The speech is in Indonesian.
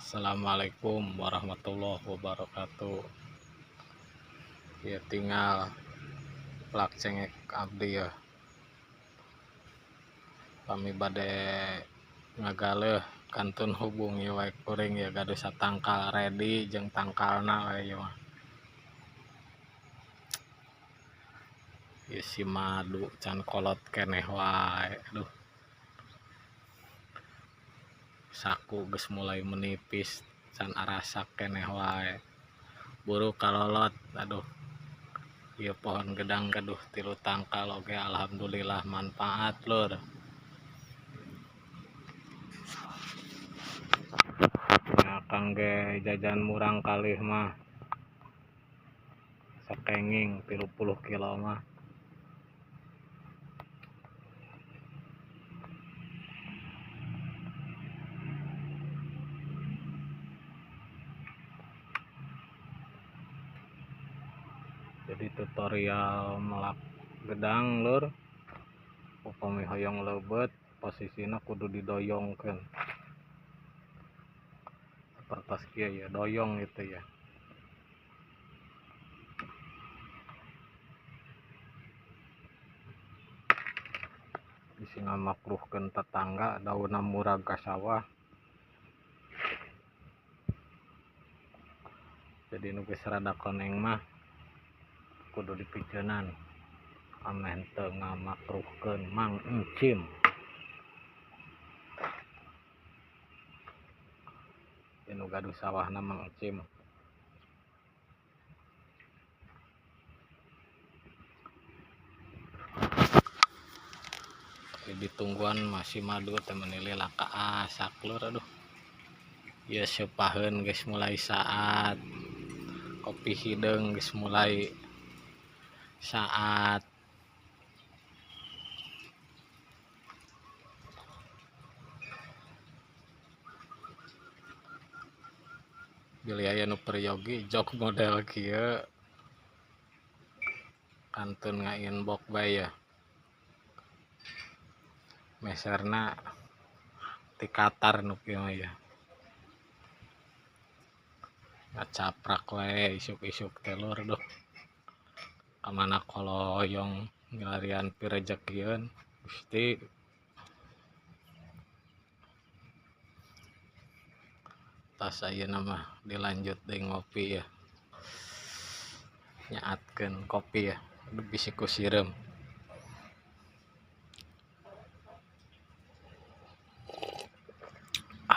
Assalamualaikum warahmatullahi wabarakatuh. Ya tinggal plak cengek abdi ya. Kami bade ngagaleh kantun hubungi wae kuring ya gaduh satangkal ready jeung tangkalna we ya mah. Ya si madu can kolot keneh wae. Aduh. Saku geus mulai menipis can arasak keneh wae. Buru kalolot. Aduh. Ieu pohon gedang gaduh 3 tangkal oge alhamdulillah manfaat lur. Nah, kangge jajan murang kalih mah sakenging 30 kilo mah. Jadi tutorial melak gedang lur. Upami hoyong leubet posisina kudu didoyongkeun. Sapertos kieu ya doyong gitu ya. Bisi ngamakruhkeun tetangga daunna murag ka sawah. Jadi nu geus rada koneng mah kudu dipijeunan. Ameh teu ngamakruhkeun Mang Encim. Nu gaduh sawahna Mang Encim. Ditungguan masih madu temen lila ka asak lur aduh. Ya seupaheun geus mulai saat. Kopi hideung geus mulai saat. Bilih aya nu peryogi jok model kieu kantun nga-inbox bae ya. Meserna ti Qatar nu kieu mah ya. Ngacaprak wae isuk-isuk teh lur duh. Kamana koloyong ngalarian pirejekieun Gusti. Tas ayeuna mah dilanjut deui ngopi ya. Nyaatkeun kopi ya. Aduh bisi ku sireum.